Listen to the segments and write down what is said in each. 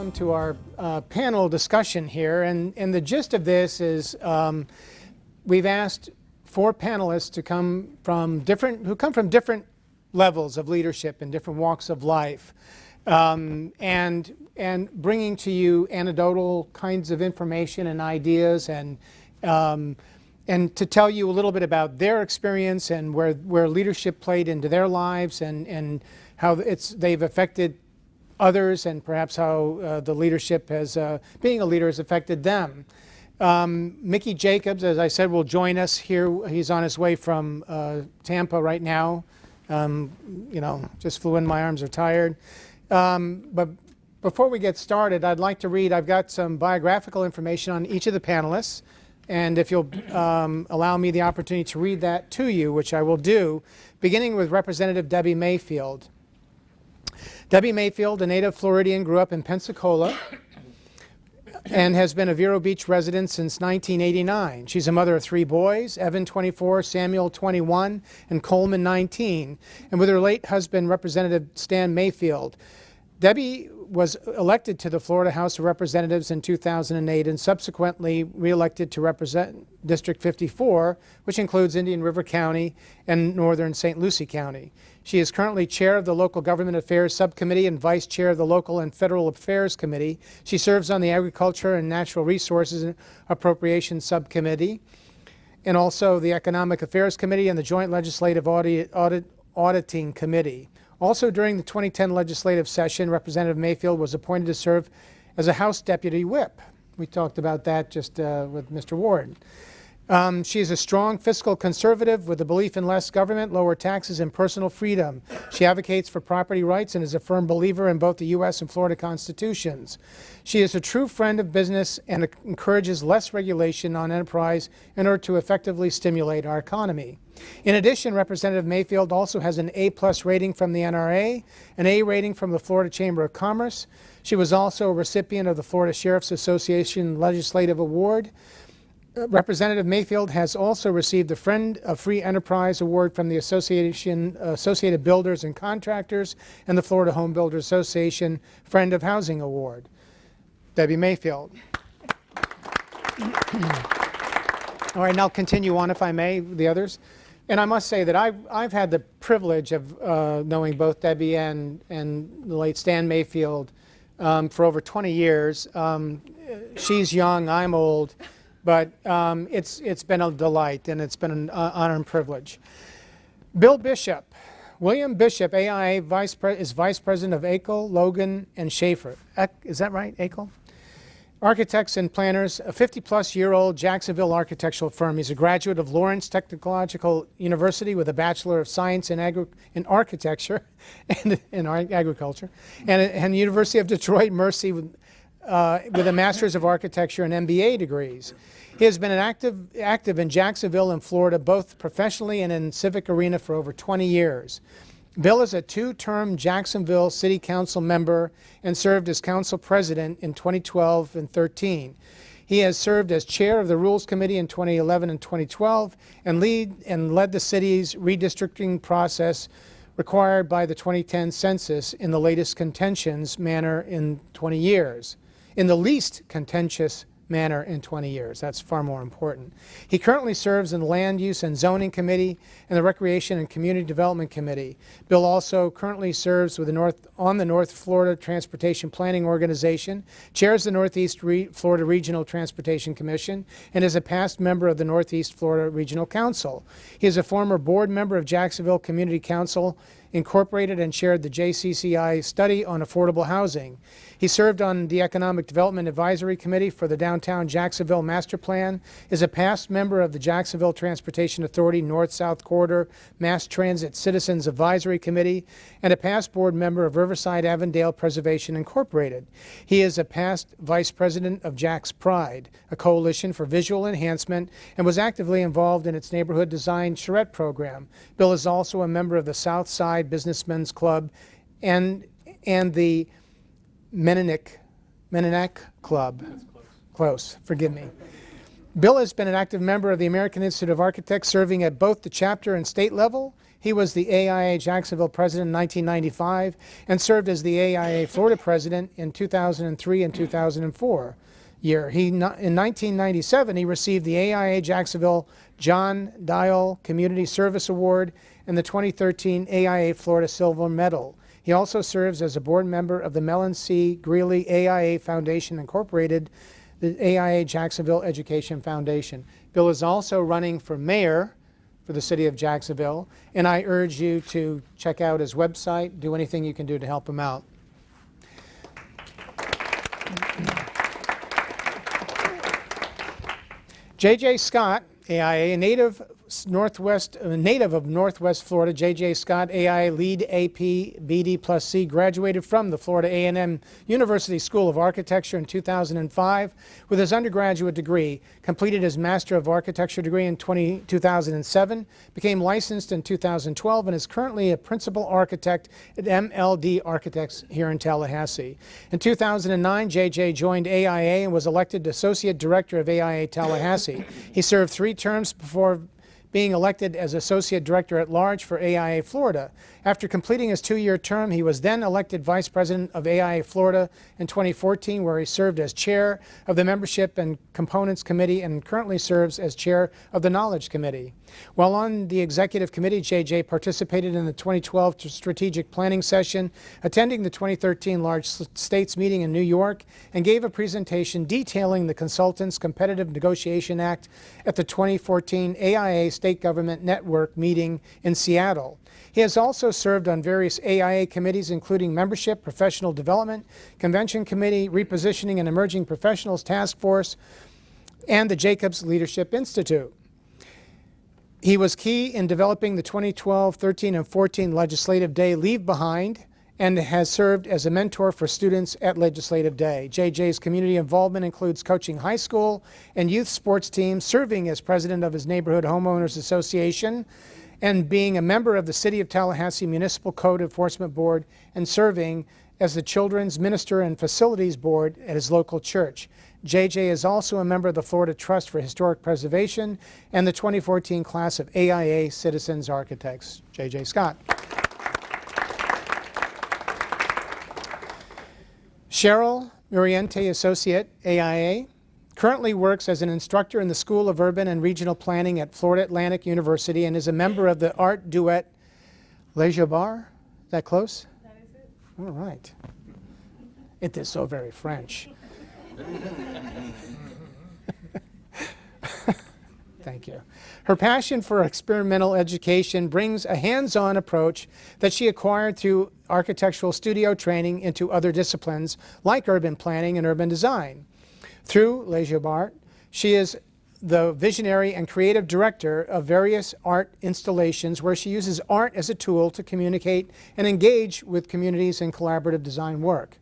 welcome to our panel discussion here. And the gist of this is we've asked 4 panelists to come from different levels of leadership in different walks of life, and bringing to you anecdotal kinds of information and ideas, and to tell you a little bit about their experience and where leadership played into their lives, and how they've affected others, and perhaps how the leadership has, being a leader, has affected them. Mickey Jacobs, as I said, will join us here. He's on his way from Tampa right now. Just flew in, my arms are tired. But before we get started, I'd like to read, I've got some biographical information on each of the panelists. And if you'll allow me the opportunity to read that to you, which I will do, beginning with Representative Debbie Mayfield. Debbie Mayfield, a native Floridian, grew up in Pensacola and has been a Vero Beach resident since 1989. She's a mother of 3 boys, Evan 24, Samuel 21, and Coleman 19, and with her late husband, Representative Stan Mayfield. Debbie was elected to the Florida House of Representatives in 2008 and subsequently re-elected to represent District 54, which includes Indian River County and northern St. Lucie County. She is currently chair of the Local Government Affairs Subcommittee and vice chair of the Local and Federal Affairs Committee. She serves on the Agriculture and Natural Resources and Appropriations Subcommittee, and also the Economic Affairs Committee and the Joint Legislative Auditing Committee. Also during the 2010 legislative session, Representative Mayfield was appointed to serve as a House Deputy Whip. We talked about that just with Mr. Ward. She is a strong fiscal conservative with a belief in less government, lower taxes, and personal freedom. She advocates for property rights and is a firm believer in both the U.S. and Florida constitutions. She is a true friend of business and encourages less regulation on enterprise in order to effectively stimulate our economy. In addition, Representative Mayfield also has an A+ rating from the NRA, an A rating from the Florida Chamber of Commerce. She was also a recipient of the Florida Sheriff's Association Legislative Award. Representative Mayfield has also received the Friend of Free Enterprise Award from the Associated Builders and Contractors and the Florida Home Builders Association Friend of Housing Award. Debbie Mayfield. All right, and I'll continue on, if I may, the others. And I must say that I've had the privilege of knowing both Debbie and the late Stan Mayfield for over 20 years. She's young, I'm old. But it's been a delight, and it's been an honor and privilege. Bill Bishop. William Bishop, AIA, is Vice President of Akel, Logan, and Schaefer. Is that right, Akel? Architects and planners, a 50-plus-year-old Jacksonville architectural firm. He's a graduate of Lawrence Technological University with a Bachelor of Science in Architecture and in Agriculture, and the University of Detroit Mercy with a Master's of Architecture and MBA degrees. He has been active in Jacksonville and Florida, both professionally and in civic arena, for over 20 years. Bill is a 2-term Jacksonville City Council member and served as council president in 2012 and 13. He has served as chair of the Rules Committee in 2011 and 2012 and led the city's redistricting process required by the 2010 census in the latest contentious manner in 20 years. In the least contentious manner in 20 years. That's far more important. He currently serves in the Land Use and Zoning Committee and the Recreation and Community Development Committee. Bill also currently serves with on the North Florida Transportation Planning Organization, chairs the Northeast Florida Regional Transportation Commission, and is a past member of the Northeast Florida Regional Council. He is a former board member of Jacksonville Community Council Incorporated and chaired the JCCI study on affordable housing. He served on the Economic Development Advisory Committee for the Downtown Jacksonville Master Plan, is a past member of the Jacksonville Transportation Authority North-South Corridor Mass Transit Citizens Advisory Committee, and a past board member of Riverside-Avondale Preservation Incorporated. He is a past vice president of Jack's Pride, a coalition for visual enhancement, and was actively involved in its neighborhood design charrette program. Bill is also a member of the South Side Businessmen's Club and the Mennonic Club. That's close. Forgive me. Bill has been an active member of the American Institute of Architects, serving at both the chapter and state level. He was the AIA Jacksonville president in 1995 and served as the AIA Florida president in 2003 and 2004 year. In 1997, he received the AIA Jacksonville John Dial Community Service Award and the 2013 AIA Florida Silver Medal. He also serves as a board member of the Mellon C. Greeley AIA Foundation Incorporated, the AIA Jacksonville Education Foundation. Bill is also running for mayor for the city of Jacksonville, and I urge you to check out his website, do anything you can do to help him out. J.J. Scott, AIA, a native of Northwest Florida. J.J. Scott, AIA Lead AP BD plus C, graduated from the Florida A&M University School of Architecture in 2005 with his undergraduate degree, completed his Master of Architecture degree in 2007, became licensed in 2012, and is currently a principal architect at MLD Architects here in Tallahassee. In 2009, J.J. joined AIA and was elected Associate Director of AIA Tallahassee. He served 3 terms before being elected as Associate Director at Large for AIA Florida. After completing his 2-year term, he was then elected Vice President of AIA Florida in 2014, where he served as Chair of the Membership and Components Committee and currently serves as Chair of the Knowledge Committee. While on the Executive Committee, J.J. participated in the 2012 Strategic Planning Session, attending the 2013 Large States Meeting in New York, and gave a presentation detailing the Consultants Competitive Negotiation Act at the 2014 AIA State Government Network meeting in Seattle. He has also served on various AIA committees, including Membership, Professional Development, Convention Committee, Repositioning and Emerging Professionals Task Force, and the Jacobs Leadership Institute. He was key in developing the 2012, 13, and 14 Legislative Day Leave Behind and has served as a mentor for students at Legislative Day. JJ's community involvement includes coaching high school and youth sports teams, serving as president of his Neighborhood Homeowners Association, and being a member of the City of Tallahassee Municipal Code Enforcement Board and serving as the Children's Minister and Facilities Board at his local church. JJ is also a member of the Florida Trust for Historic Preservation and the 2014 class of AIA Citizens Architects. JJ Scott. Sherryl, Muriente Associate, AIA, currently works as an instructor in the School of Urban and Regional Planning at Florida Atlantic University and is a member of the art duet Leisure Bar. Is that close? That is it. All right. It is so very French. Thank you. Her passion for experimental education brings a hands-on approach that she acquired through architectural studio training into other disciplines like urban planning and urban design. Through Leisure Art, she is the visionary and creative director of various art installations where she uses art as a tool to communicate and engage with communities in collaborative design work.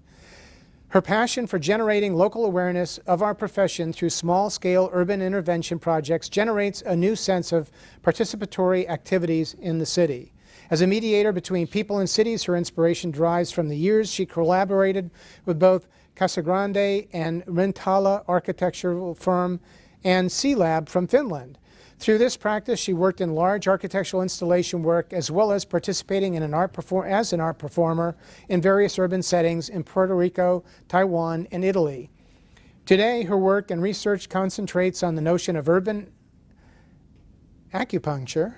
Her passion for generating local awareness of our profession through small-scale urban intervention projects generates a new sense of participatory activities in the city. As a mediator between people and cities, her inspiration derives from the years she collaborated with both Casagrande and Rintala architectural firm and C-Lab from Finland. Through this practice, she worked in large architectural installation work as well as participating in as an art performer in various urban settings in Puerto Rico, Taiwan, and Italy. Today, her work and research concentrates on the notion of urban acupuncture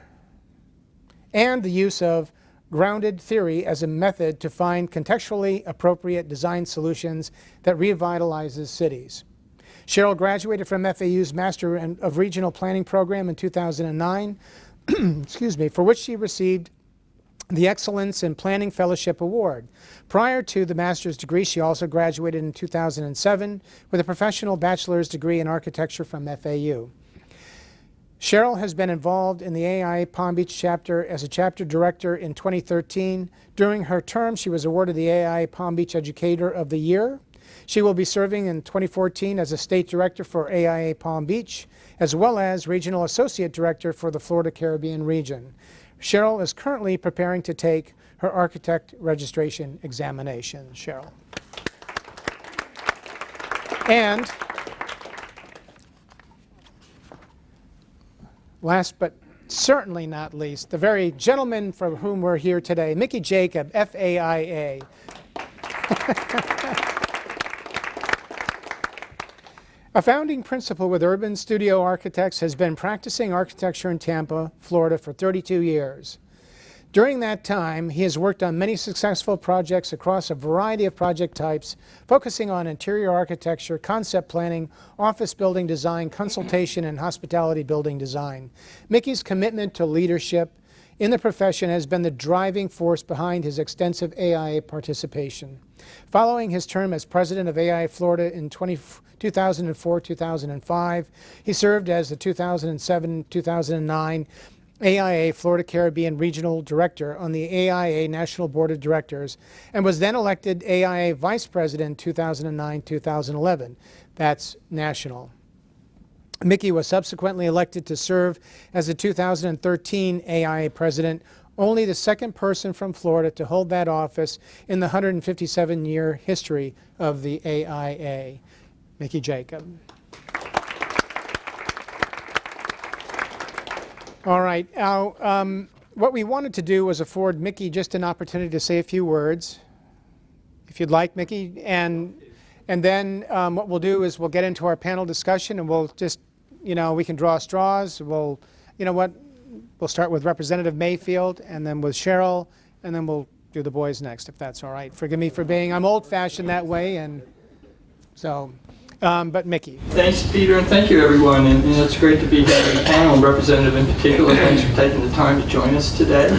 and the use of grounded theory as a method to find contextually appropriate design solutions that revitalizes cities. Sherryl graduated from FAU's Master of Regional Planning program in 2009, for which she received the Excellence in Planning Fellowship Award. Prior to the master's degree, she also graduated in 2007 with a professional bachelor's degree in architecture from FAU. Sherryl has been involved in the AIA Palm Beach chapter as a chapter director in 2013. During her term, she was awarded the AIA Palm Beach Educator of the Year. She will be serving in 2014 as a state director for AIA Palm Beach, as well as regional associate director for the Florida Caribbean region. Sherryl is currently preparing to take her architect registration examination. Sherryl. last but certainly not least, the very gentleman for whom we're here today, Mickey Jacob, FAIA. A founding principal with Urban Studio Architects, has been practicing architecture in Tampa, Florida for 32 years. During that time, he has worked on many successful projects across a variety of project types, focusing on interior architecture, concept planning, office building design, consultation, and hospitality building design. Mickey's commitment to leadership in the profession has been the driving force behind his extensive AIA participation. Following his term as president of AIA Florida in 2004-2005, he served as the 2007-2009 AIA Florida Caribbean Regional Director on the AIA National Board of Directors, and was then elected AIA Vice President 2009-2011. That's national. Mickey was subsequently elected to serve as the 2013 AIA President, only the second person from Florida to hold that office in the 157-year history of the AIA. Mickey Jacob. All right, now what we wanted to do was afford Mickey just an opportunity to say a few words, if you'd like, Mickey, and then what we'll do is we'll get into our panel discussion, and we'll just, we can draw straws. We'll start with Representative Mayfield, and then with Sherryl, and then we'll do the boys next, if that's all right. Forgive me for I'm old-fashioned that way, and so. But Mickey. Thanks, Peter, and thank you, everyone. And it's great to be here in the panel, Representative in particular. Thanks for taking the time to join us today.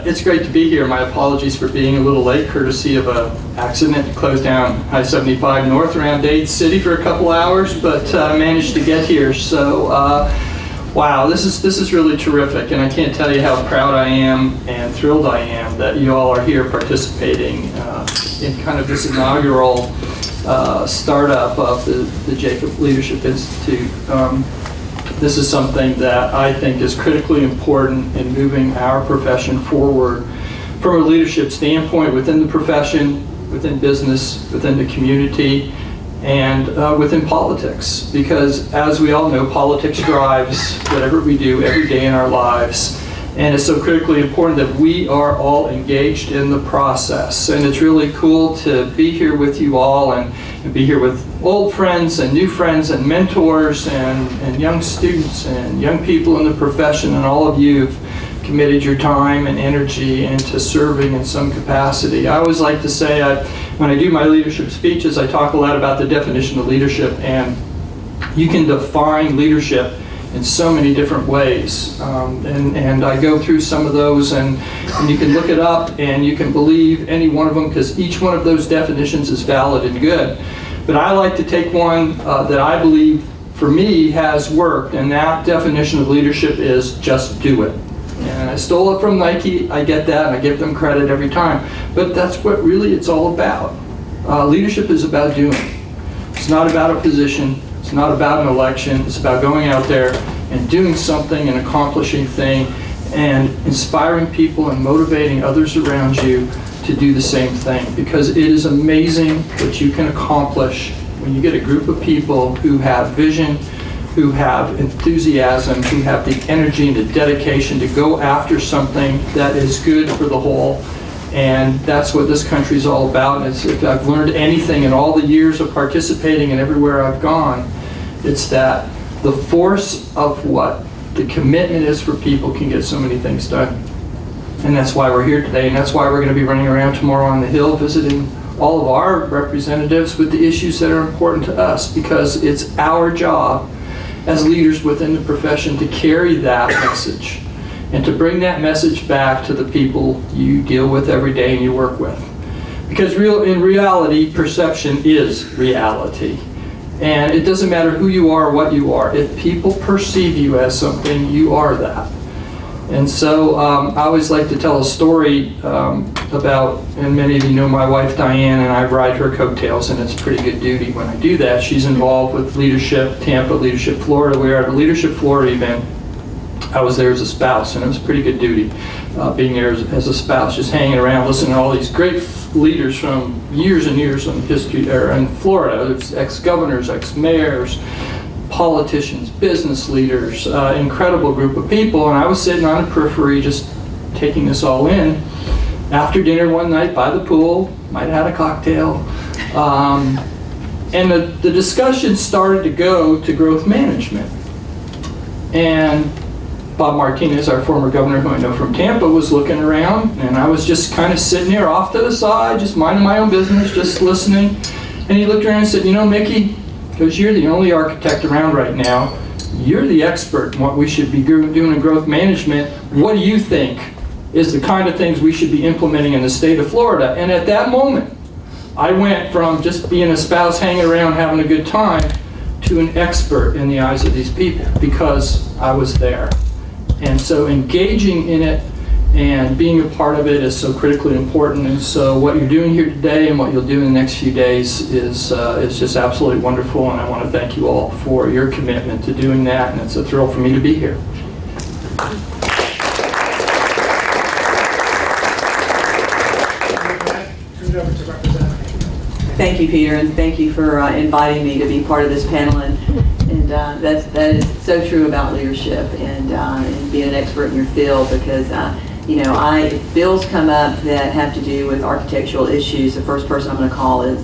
It's great to be here. My apologies for being a little late, courtesy of an accident to close down I-75 North around Dade City for a couple hours, but managed to get here. So, wow, this is really terrific, and I can't tell you how proud I am and thrilled I am that you all are here participating in kind of this inaugural startup of the Jacob Leadership Institute. This is something that I think is critically important in moving our profession forward from a leadership standpoint within the profession, within business, within the community, and within politics. Because as we all know, politics drives whatever we do every day in our lives. And it's so critically important that we are all engaged in the process. And it's really cool to be here with you all and be here with old friends and new friends and mentors and young students and young people in the profession, and all of you have committed your time and energy into serving in some capacity. I always like to say, when I do my leadership speeches, I talk a lot about the definition of leadership, and you can define leadership in so many different ways, and I go through some of those, and you can look it up and you can believe any one of them, because each one of those definitions is valid and good. But I like to take one that I believe for me has worked, and that definition of leadership is just do it. And I stole it from Nike, I get that, and I give them credit every time, but that's what really it's all about. Leadership is about doing. It's not about a position. It's not about an election. It's about going out there and doing something and accomplishing thing and inspiring people and motivating others around you to do the same thing. Because it is amazing what you can accomplish when you get a group of people who have vision, who have enthusiasm, who have the energy and the dedication to go after something that is good for the whole. And that's what this country is all about. And if I've learned anything in all the years of participating and everywhere I've gone, it's that the force of what the commitment is for people can get so many things done. And that's why we're here today, and that's why we're going to be running around tomorrow on the Hill visiting all of our representatives with the issues that are important to us, because it's our job as leaders within the profession to carry that message and to bring that message back to the people you deal with every day and you work with. Because in reality, perception is reality. And it doesn't matter who you are or what you are. If people perceive you as something, you are that. And so I always like to tell a story about, and many of you know my wife Diane, and I ride her coattails, and it's pretty good duty when I do that. She's involved with Leadership Tampa, Leadership Florida. We were at a Leadership Florida event. I was there as a spouse, and it was pretty good duty being there as a spouse, just hanging around, listening to all these great leaders from years and years in history, or in Florida. There's ex-governors, ex-mayors, politicians, business leaders, incredible group of people, and I was sitting on the periphery just taking this all in. After dinner one night by the pool, might have had a cocktail, and the discussion started to go to growth management. And Bob Martinez, our former governor who I know from Tampa, was looking around, and I was just kind of sitting there off to the side, just minding my own business, just listening. And he looked around and said, you know, Mickey, because you're the only architect around right now, you're the expert in what we should be doing in growth management. What do you think is the kind of things we should be implementing in the state of Florida? And at that moment, I went from just being a spouse hanging around having a good time to an expert in the eyes of these people because I was there. And so engaging in it and being a part of it is so critically important. And so what you're doing here today and what you'll do in the next few days is just absolutely wonderful. And I want to thank you all for your commitment to doing that. And it's a thrill for me to be here. Thank you, Peter, and thank you for inviting me to be part of this panel. And that is so true about leadership and being an expert in your field, because you know, if bills come up that have to do with architectural issues, the first person I'm going to call is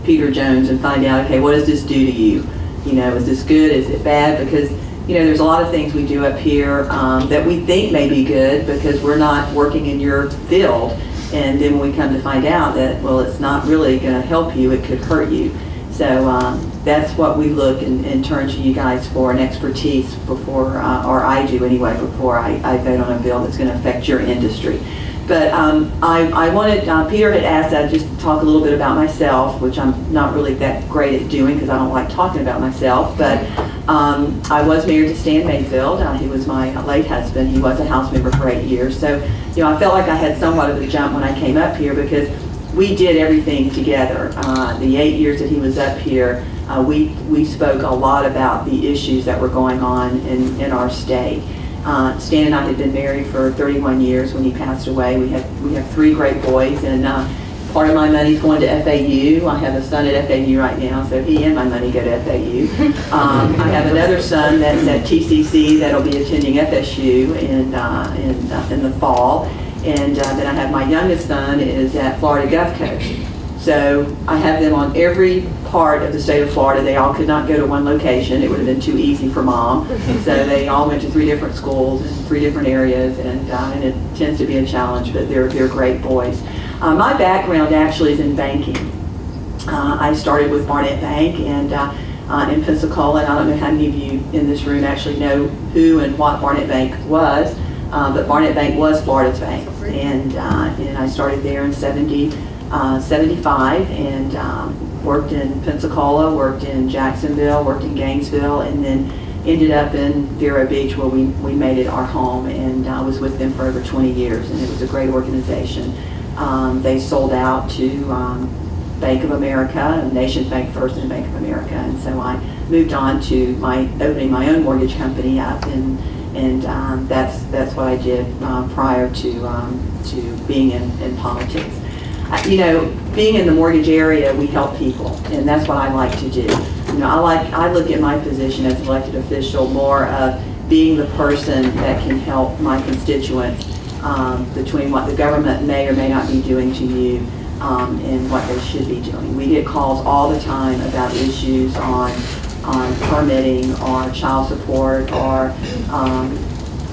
Peter Jones and find out, okay, what does this do to you? You know, is this good? Is it bad? Because you know, there's a lot of things we do up here that we think may be good because we're not working in your field. And then when we come to find out that, well, it's not really going to help you, it could hurt you. So that's what we look and turn to you guys for, an expertise before, or I do anyway, before I vote on a bill that's going to affect your industry. But I wanted, Peter had asked that I just talk a little bit about myself, which I'm not really that great at doing because I don't like talking about myself. But I was married to Stan Mayfield. He was my late husband. He was a house member for 8 years. So, you know, I felt like I had somewhat of a jump when I came up here because we did everything together. The 8 years that he was up here, we spoke a lot about the issues that were going on in our state. Stan and I had been married for 31 years when he passed away. We have 3 great boys, and part of my money's going to FAU. I have a son at FAU right now, so he and my money go to FAU. I have another son that's at TCC that'll be attending FSU in the fall, and then I have my youngest son is at Florida Gulf Coast. So I have them on every part of the state of Florida. They all could not go to one location. It would have been too easy for mom. So they all went to 3 different schools in 3 different areas, and it tends to be a challenge, but they're great boys. My background actually is in banking. I started with Barnett Bank and in Pensacola, and I don't know how many of you in this room actually know who and what Barnett Bank was, but Barnett Bank was Florida's bank, and I started there in 75 and worked in Pensacola, worked in Jacksonville, worked in Gainesville, and then ended up in Vero Beach where we made it our home, and I was with them for over 20 years, and it was a great organization. They sold out to Bank of America, Nations Bank First and Bank of America, and so I moved on to opening my own mortgage company up, and that's what I did prior to being in politics. You know, being in the mortgage area, we help people, and that's what I like to do. You know, I look at my position as an elected official more of being the person that can help my constituents between what the government may or may not be doing to you and what they should be doing. We get calls all the time about issues on permitting or child support or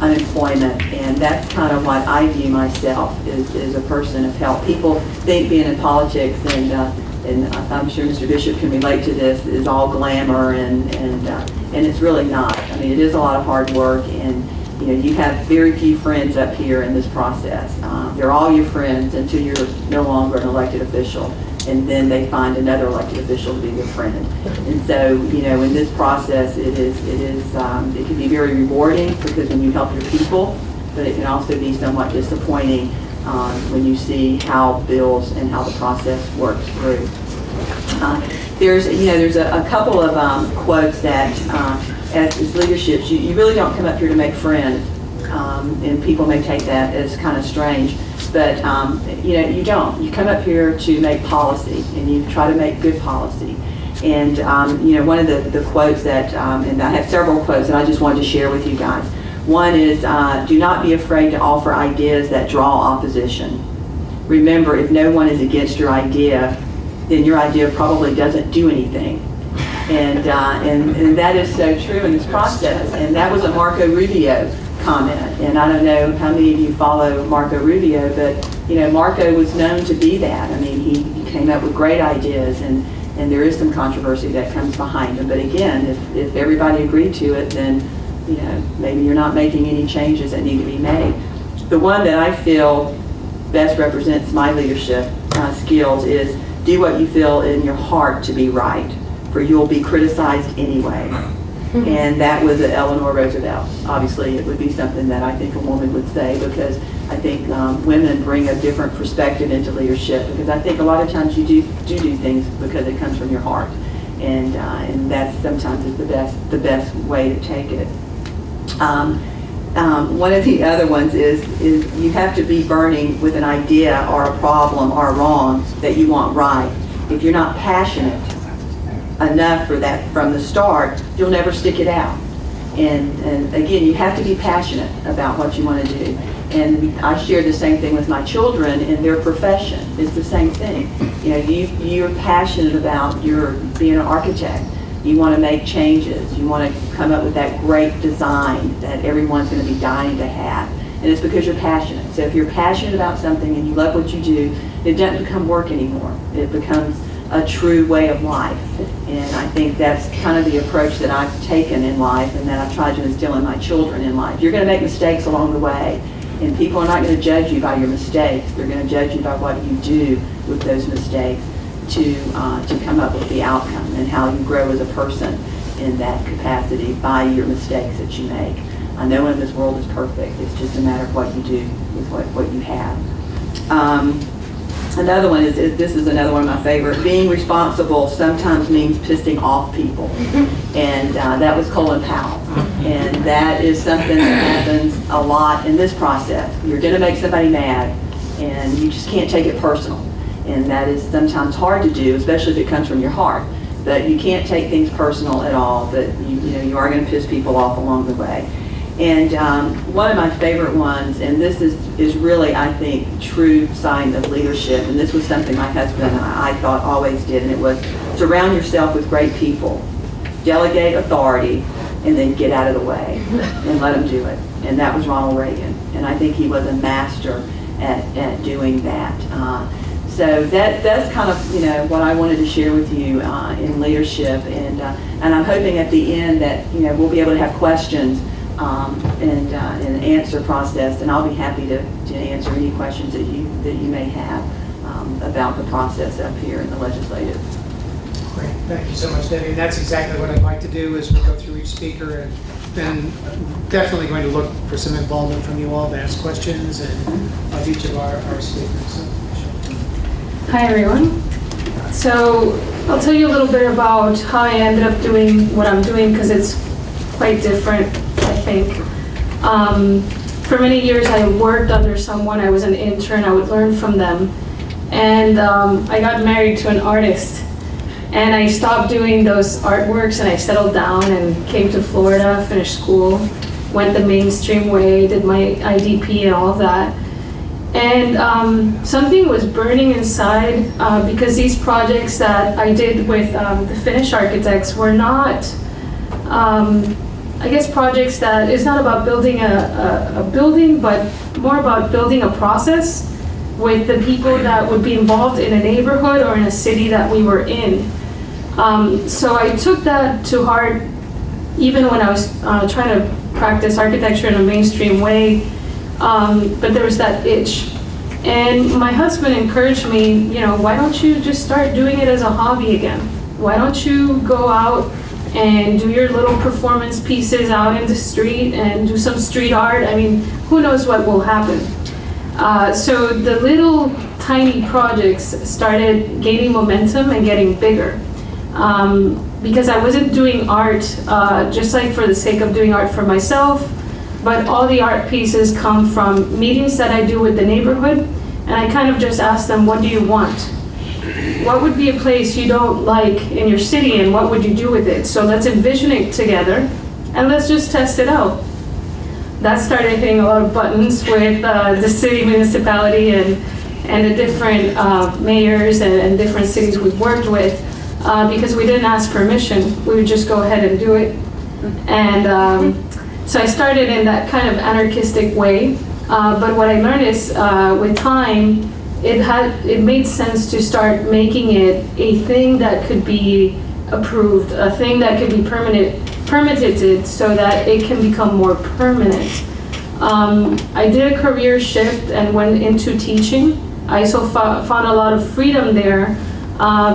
unemployment, and that's kind of what I view myself as a person of help. People think being in politics, and I'm sure Mr. Bishop can relate to this, is all glamour, and it's really not. I mean, it is a lot of hard work, and you know, you have very few friends up here in this process. They're all your friends until you're no longer an elected official, and then they find another elected official to be their friend. And so, you know, in this process, it can be very rewarding because when you help your people, but it can also be somewhat disappointing when you see how bills and how the process works through. There's a couple of quotes that, as leaderships, you really don't come up here to make friends, and people may take that as kind of strange. But you know, you don't. You come up here to make policy, and you try to make good policy. And one of the quotes that, and I have several quotes that I just wanted to share with you guys. One is, do not be afraid to offer ideas that draw opposition. Remember, if no one is against your idea, then your idea probably doesn't do anything. And that is so true in this process. And that was a Marco Rubio comment. And I don't know how many of you follow Marco Rubio, but Marco was known to be that. I mean, he came up with great ideas, and there is some controversy that comes behind them. But again, if everybody agreed to it, then maybe you're not making any changes that need to be made. The one that I feel best represents my leadership skills is do what you feel in your heart to be right, for you'll be criticized anyway. And that was Eleanor Roosevelt. Obviously, it would be something that I think a woman would say, because I think women bring a different perspective into leadership, because I think a lot of times you do things because it comes from your heart. And that sometimes is the best way to take it. One of the other ones is you have to be burning with an idea or a problem or a wrong that you want right. If you're not passionate enough for that from the start, you'll never stick it out. And again, you have to be passionate about what you want to do. And I shared the same thing with my children in their profession. It's the same thing. You're passionate about being an architect. You want to make changes. You want to come up with that great design that everyone's going to be dying to have. And it's because you're passionate. So if you're passionate about something and you love what you do, it doesn't become work anymore. It becomes a true way of life. And I think that's kind of the approach that I've taken in life, and that I've tried to instill in my children in life. You're going to make mistakes along the way, and people are not going to judge you by your mistakes. They're going to judge you by what you do with those mistakes to come up with the outcome, and how you grow as a person in that capacity by your mistakes that you make. No one in this world is perfect. It's just a matter of what you do with what you have. Another one is this is another one of my favorite. Being responsible sometimes means pissing off people. And that was Colin Powell. And that is something that happens a lot in this process. You're going to make somebody mad, and you just can't take it personal. And that is sometimes hard to do, especially if it comes from your heart. But you can't take things personal at all, but you are going to piss people off along the way. And one of my favorite ones, and this is really, I think, true sign of leadership, and this was something my husband, I thought, always did, and it was surround yourself with great people, delegate authority, and then get out of the way and let them do it. And that was Ronald Reagan, and I think he was a master at doing that. So that's kind of what I wanted to share with you in leadership, and I'm hoping at the end that we'll be able to have questions and an answer process, and I'll be happy to answer any questions that you may have about the process up here in the legislative. Great, thank you so much, Debbie. And that's exactly what I'd like to do, is we'll go through each speaker, and then definitely going to look for some involvement from you all to ask questions of each of our speakers. Hi everyone. So I'll tell you a little bit about how I ended up doing what I'm doing, because it's quite different, I think. For many years I worked under someone. I was an intern. I would learn from them. And I got married to an artist. And I stopped doing those artworks, and I settled down and came to Florida, finished school, went the mainstream way, did my IDP and all of that. And something was burning inside because these projects that I did with the Finnish architects were not, I guess, projects that it's not about building a building, but more about building a process with the people that would be involved in a neighborhood or in a city that we were in. So I took that to heart, even when I was trying to practice architecture in a mainstream way. But there was that itch. And my husband encouraged me, why don't you just start doing it as a hobby again? Why don't you go out and do your little performance pieces out in the street and do some street art? I mean, who knows what will happen? So the little tiny projects started gaining momentum and getting bigger. Because I wasn't doing art just like for the sake of doing art for myself, but all the art pieces come from meetings that I do with the neighborhood, and I kind of just ask them, what do you want? what would be a place you don't like in your city and what would you do with it? So let's envision it together and let's just test it out. That started hitting a lot of buttons with the city municipality and the different mayors and different cities we've worked with because we didn't ask permission. We would just go ahead and do it. And so I started in that kind of anarchistic way. But what I learned is with time, it made sense to start making it a thing that could be approved, a thing that could be permitted so that it can become more permanent. I did a career shift and went into teaching. I also found a lot of freedom there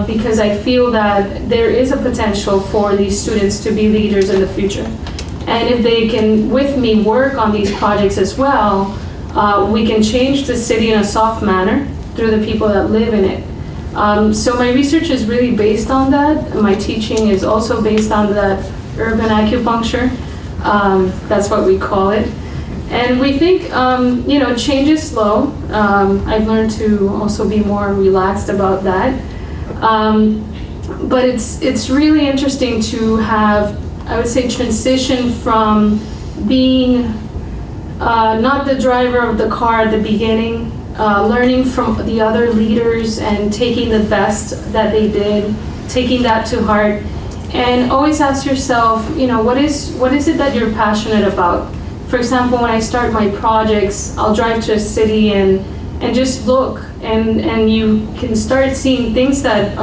because I feel that there is a potential for these students to be leaders in the future. And if they can, with me, work on these projects as well, we can change the city in a soft manner through the people that live in it. So my research is really based on that. My teaching is also based on that urban acupuncture. That's what we call it. And we think, change is slow. I've learned to also be more relaxed about that. But it's really interesting to have, I would say, transition from being not the driver of the car at the beginning, learning from the other leaders and taking the best that they did, taking that to heart, and always ask yourself, what is it that you're passionate about? For example, when I start my projects, I'll drive to a city and just look, and you can start seeing things that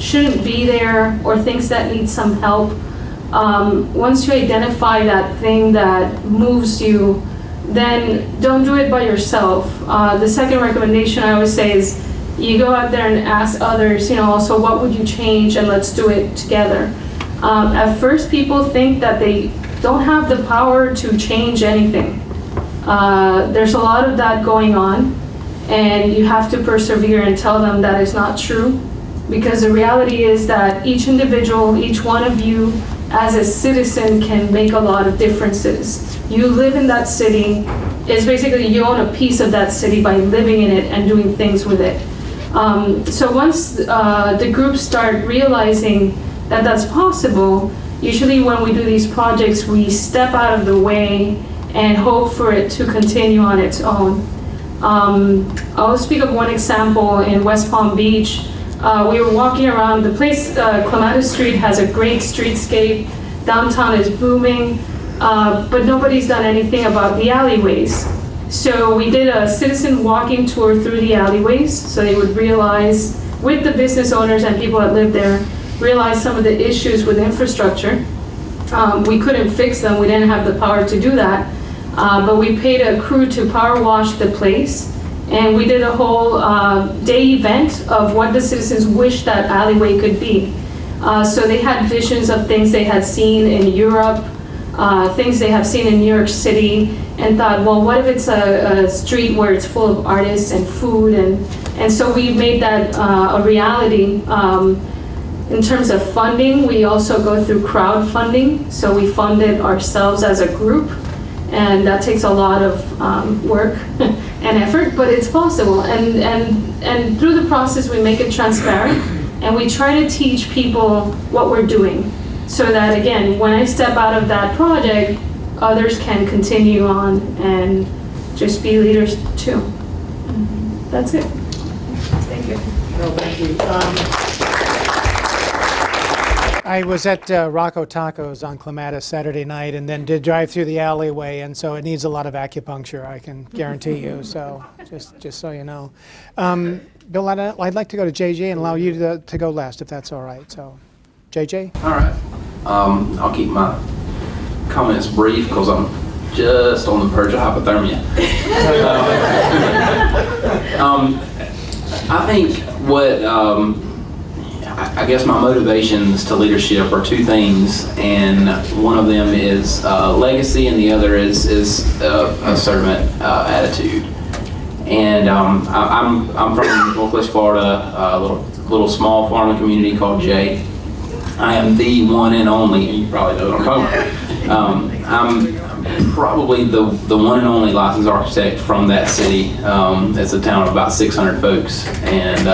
shouldn't be there or things that need some help. Once you identify that thing that moves you, then don't do it by yourself. The second recommendation I always say is you go out there and ask others, also what would you change, and let's do it together. At first, people think that they don't have the power to change anything. There's a lot of that going on, and you have to persevere and tell them that is not true, because the reality is that each individual, each one of you as a citizen can make a lot of differences. You live in that city. It's basically you own a piece of that city by living in it and doing things with it. So once the groups start realizing that that's possible, usually when we do these projects, we step out of the way and hope for it to continue on its own. I'll speak of one example in West Palm Beach. We were walking around the place. Clematis Street has a great streetscape. Downtown is booming, but nobody's done anything about the alleyways. So we did a citizen walking tour through the alleyways so they would realize, with the business owners and people that live there, realize some of the issues with infrastructure. We couldn't fix them. We didn't have the power to do that. But we paid a crew to power wash the place. And we did a whole day event of what the citizens wished that alleyway could be. So they had visions of things they had seen in Europe, things they have seen in New York City, and thought, well, what if it's a street where it's full of artists and food? And so we made that a reality. In terms of funding, we also go through crowdfunding. So we fund it ourselves as a group. And that takes a lot of work and effort, but it's possible. And through the process, we make it transparent, and we try to teach people what we're doing, so that, again, when I step out of that project, others can continue on and just be leaders too. That's it. Thank you. Well, thank you. I was at Rocco Tacos on Clematis Saturday night, and then did drive through the alleyway, and so it needs a lot of acupuncture, I can guarantee you. So just so you know, Bill, I'd like to go to JJ and allow you to go last, if that's all right. So, JJ. All right. I'll keep my comments brief because I'm just on the verge of hypothermia. I think what I guess my motivations to leadership are two things, and one of them is legacy, and the other is a servant attitude. And I'm from Northwest Florida, a little small farming community called Jay. I am the one and only, and you probably know what I'm talking about. I'm probably the one and only licensed architect from that city. It's a town of about 600 folks, and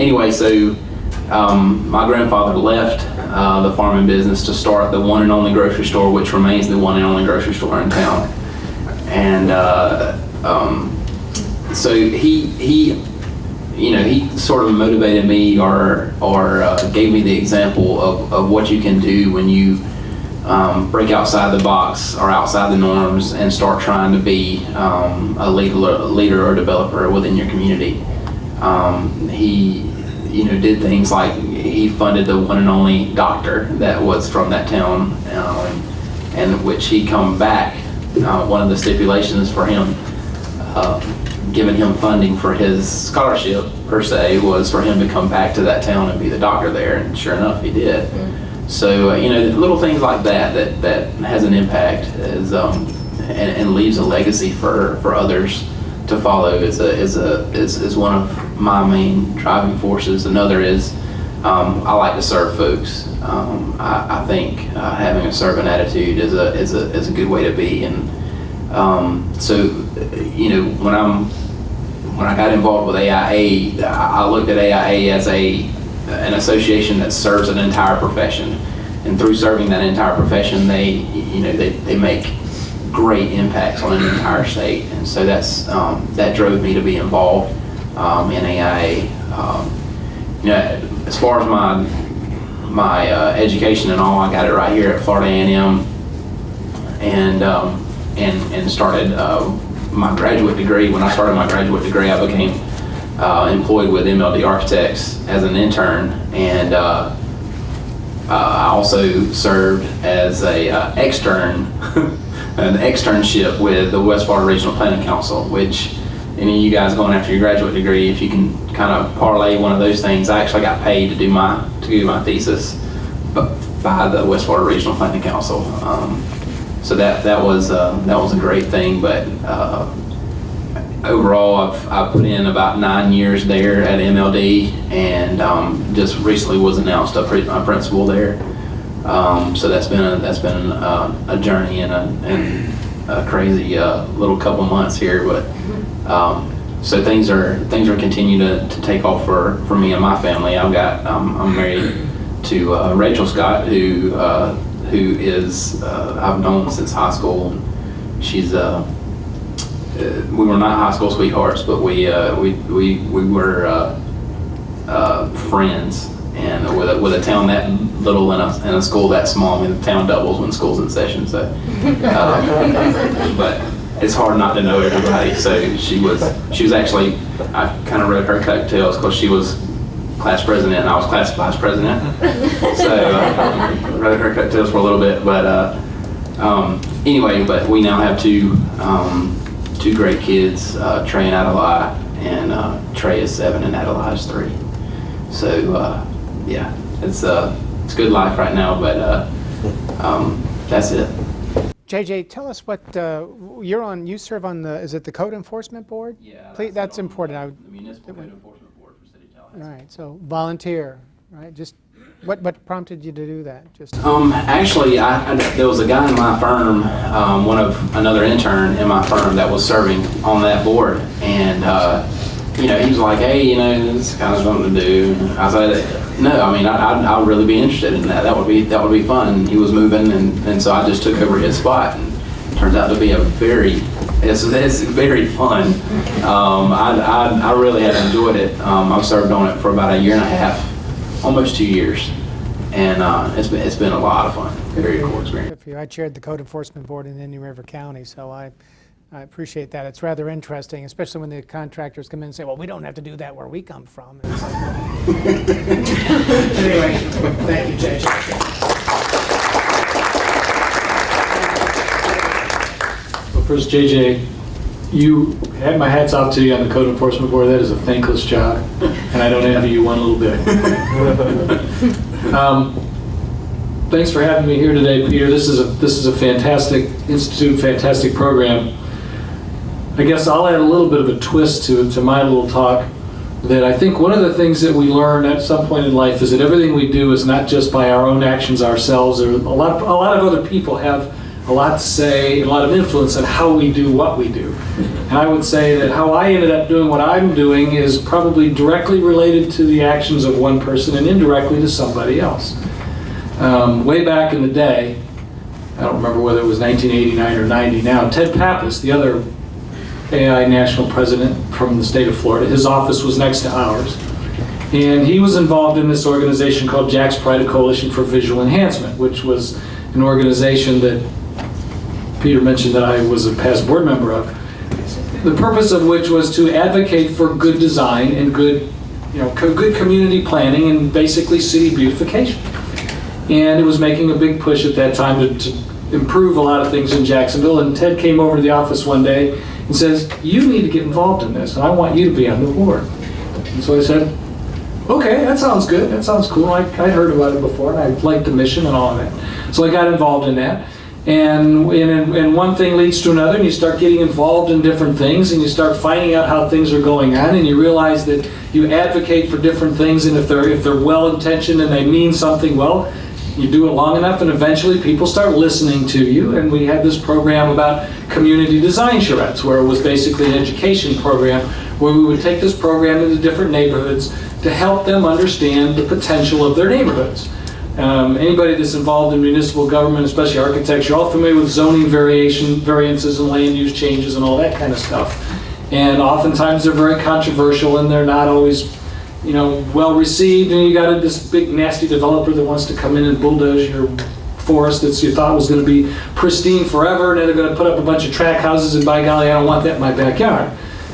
anyway, so my grandfather left the farming business to start the one and only grocery store, which remains the one and only grocery store in town. And so he sort of motivated me or gave me the example of what you can do when you break outside the box or outside the norms and start trying to be a leader or developer within your community. He did things like he funded the one and only doctor that was from that town, and which he come back. One of the stipulations for him, giving him funding for his scholarship per se, was for him to come back to that town and be the doctor there, and sure enough, he did. So little things like that has an impact and leaves a legacy for others to follow is one of my main driving forces. Another is I like to serve folks. I think having a servant attitude is a good way to be. And so when I got involved with AIA, I looked at AIA as an association that serves an entire profession, and through serving that entire profession, they make great impacts on an entire state. And so that drove me to be involved in AIA. As far as my education and all, I got it right here at Florida A&M, and started my graduate degree. When I started my graduate degree, I became employed with MLD Architects as an intern, and I also served as an externship with the West Florida Regional Planning Council, which any of you guys going after your graduate degree, if you can kind of parlay one of those things, I actually got paid to do my thesis by the West Florida Regional Planning Council. So that was a great thing, but overall I've put in about 9 years there at MLD, and just recently was announced a principal there. So that's been a journey and a crazy little couple months here, but so things are continuing to take off for me and my family. I'm married to Rachel Scott, who is I've known since high school. She's we were not high school sweethearts, but we were friends. And with a town that little and a school that small, I mean, the town doubles when school's in session. So, but it's hard not to know everybody. So she was actually, I kind of rode her coattails because she was class president and I was class vice president. So rode her coattails for a little bit. But anyway, but we now have two great kids, Trey and Adelaide, and Trey is 7 and Adelaide is 3. So yeah, it's good life right now, but that's it. JJ, tell us what you serve on is it the Code Enforcement Board? Yeah, that's important. The Municipal Code Enforcement Board for City of Tallahassee. All right, so volunteer, right? Just what prompted you to do that? Just actually, there was a guy in my firm, another intern in my firm that was serving on that board, and he was like, hey, this is kind of something to do. I said, no, I mean, I'd really be interested in that. That would be fun. He was moving, and so I just took over his spot, and it turns out to be it's very fun. I really have enjoyed it. I've served on it for about 1.5 years, almost 2 years, and it's been a lot of fun. Very cool experience. I chaired the Code Enforcement Board in Indian River County, so I appreciate that. It's rather interesting, especially when the contractors come in and say, well, we don't have to do that where we come from. And it's like, anyway, thank you, JJ. Well, first, JJ, you had my hats off to you on the Code Enforcement Board. That is a thankless job, and I don't envy you one little bit. Thanks for having me here today, Peter. This is a fantastic institute, fantastic program. I guess I'll add a little bit of a twist to my little talk, that I think one of the things that we learn at some point in life is that everything we do is not just by our own actions ourselves. Or a lot of other people have a lot to say, a lot of influence on how we do what we do. And I would say that how I ended up doing what I'm doing is probably directly related to the actions of one person and indirectly to somebody else. Way back in the day, I don't remember whether it was 1989 or 90 now, Ted Pappas, the other AI national president from the state of Florida, his office was next to ours. And he was involved in this organization called Jack's Pride, a Coalition for Visual Enhancement, which was an organization that Peter mentioned that I was a past board member of. The purpose of which was to advocate for good design and good, good community planning and basically city beautification. And it was making a big push at that time to improve a lot of things in Jacksonville. And Ted came over to the office one day and says, "You need to get involved in this, and I want you to be on the board." And so I said, "Okay, that sounds good. That sounds cool. I'd heard about it before, and I liked the mission and all of that." So I got involved in that. And one thing leads to another, and you start getting involved in different things, and you start finding out how things are going on, and you realize that you advocate for different things, and if they're well-intentioned and they mean something, well, you do it long enough, and eventually people start listening to you. And we had this program about community design charrettes, where it was basically an education program, where we would take this program into different neighborhoods to help them understand the potential of their neighborhoods. Anybody that's involved in municipal government, especially architecture, all familiar with zoning variances and land use changes and all that kind of stuff. And oftentimes they're very controversial, and they're not always, well received. And you got this big nasty developer that wants to come in and bulldoze your forest that you thought was going to be pristine forever, and then they're going to put up a bunch of track houses, and by golly, I don't want that in my backyard.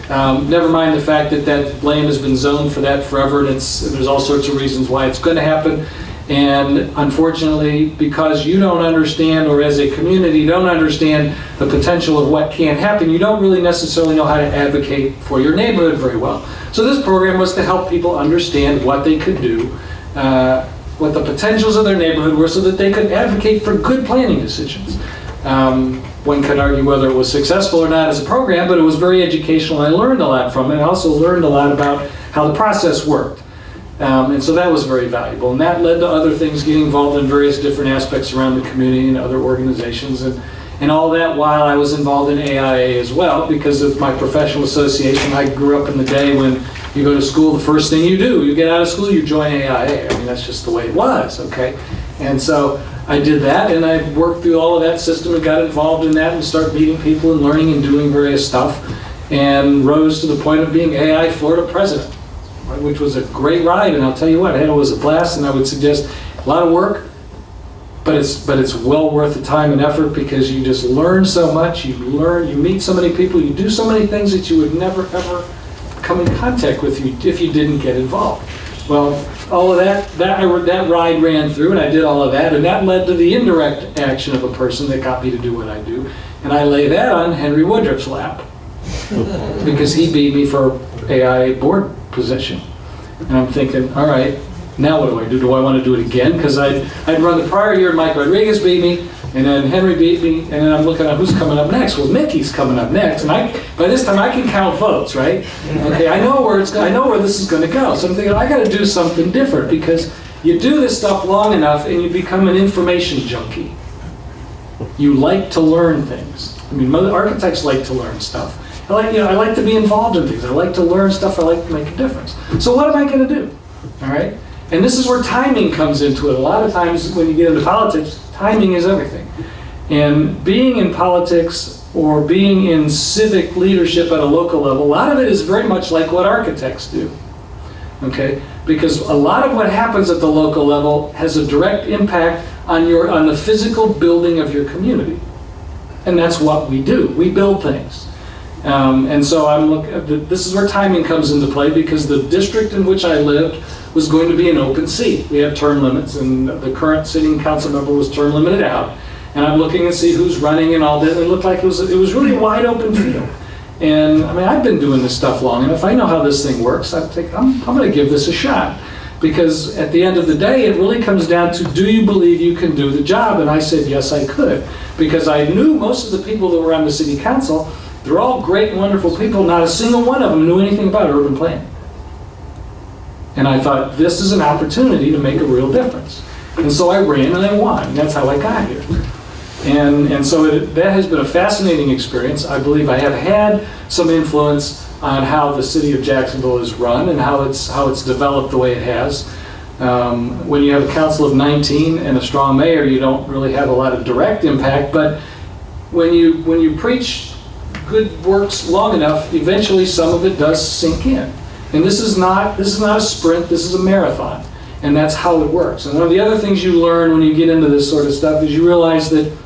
Never mind the fact that that land has been zoned for that forever, and there's all sorts of reasons why it's going to happen. And unfortunately, because you don't understand, or as a community don't understand the potential of what can happen, you don't really necessarily know how to advocate for your neighborhood very well. So this program was to help people understand what they could do, what the potentials of their neighborhood were, so that they could advocate for good planning decisions. One could argue whether it was successful or not as a program, but it was very educational. I learned a lot from it. I also learned a lot about how the process worked. And so that was very valuable. And that led to other things, getting involved in various different aspects around the community and other organizations. And all that while I was involved in AIA as well, because of my professional association. I grew up in the day when you go to school, the first thing you do, you get out of school, you join AIA. I mean, that's just the way it was, okay? And so I did that, and I worked through all of that system and got involved in that and started meeting people and learning and doing various stuff, and rose to the point of being AI Florida president, which was a great ride. And I'll tell you what, it was a blast, and I would suggest a lot of work, but it's well worth the time and effort, because you just learn so much. You meet so many people, you do so many things that you would never ever come in contact with if you didn't get involved. Well, all of that ride ran through, and I did all of that, and that led to the indirect action of a person that got me to do what I do. And I lay that on Henry Woodruff's lap, because he beat me for AI board position. And I'm thinking, all right, now what do I do? Do I want to do it again? Because I'd run the prior year, Mike Rodriguez beat me, and then Henry beat me, and then I'm looking at who's coming up next. Well, Mickey's coming up next, and by this time I can count votes, right? Okay, I know where this is going to go. So I'm thinking, I got to do something different, because you do this stuff long enough and you become an information junkie. You like to learn things. I mean, architects like to learn stuff. I like to be involved in things. I like to learn stuff. I like to make a difference. So what am I going to do? All right? And this is where timing comes into it. A lot of times when you get into politics, timing is everything. And being in politics or being in civic leadership at a local level, a lot of it is very much like what architects do. Okay? Because a lot of what happens at the local level has a direct impact on the physical building of your community. And that's what we do. We build things. And so this is where timing comes into play, because the district in which I lived was going to be an open seat. We have term limits, and the current sitting council member was term limited out. And I'm looking and see who's running and all that, and it looked like it was really a wide open field. And I mean, I've been doing this stuff long enough. I know how this thing works. I think I'm going to give this a shot. Because at the end of the day, it really comes down to, do you believe you can do the job? And I said, yes, I could. Because I knew most of the people that were on the city council, they're all great, wonderful people. Not a single one of them knew anything about urban planning. And I thought, this is an opportunity to make a real difference. And so I ran and I won. And that's how I got here. And so that has been a fascinating experience. I believe I have had some influence on how the city of Jacksonville is run and how it's developed the way it has. When you have a council of 19 and a strong mayor, you don't really have a lot of direct impact, but when you preach good works long enough, eventually some of it does sink in. And this is not a sprint, this is a marathon. And that's how it works. And one of the other things you learn when you get into this sort of stuff is you realize that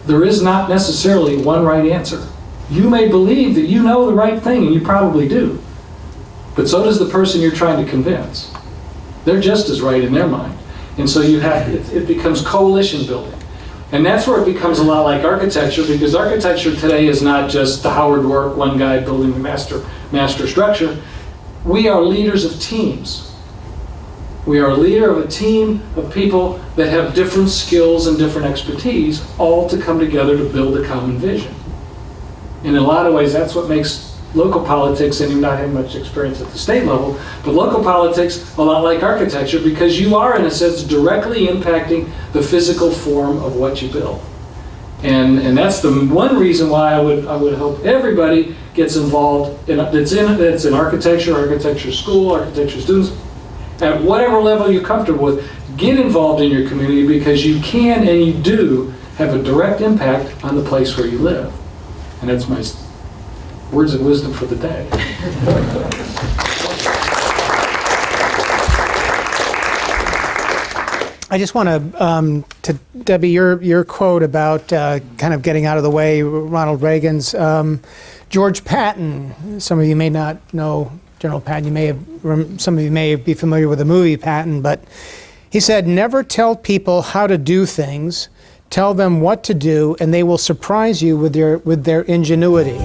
there is not necessarily one right answer. You may believe that you know the right thing, and you probably do. But so does the person you're trying to convince. They're just as right in their mind. And so it becomes coalition building. And that's where it becomes a lot like architecture, because architecture today is not just the Howard work, one guy building the master structure. We are leaders of teams. We are a leader of a team of people that have different skills and different expertise, all to come together to build a common vision. In a lot of ways, that's what makes local politics, and you not have much experience at the state level, but local politics a lot like architecture, because you are, in a sense, directly impacting the physical form of what you build. And that's the one reason why I would hope everybody gets involved that's in architecture school, architecture students, at whatever level you're comfortable with. Get involved in your community, because you can and you do have a direct impact on the place where you live. And that's my words of wisdom for the day. I just want to Debbie, your quote about kind of getting out of the way, Ronald Reagan's, George Patton. Some of you may not know General Patton. Some of you may be familiar with the movie Patton, but he said, "Never tell people how to do things. Tell them what to do, and they will surprise you with their ingenuity."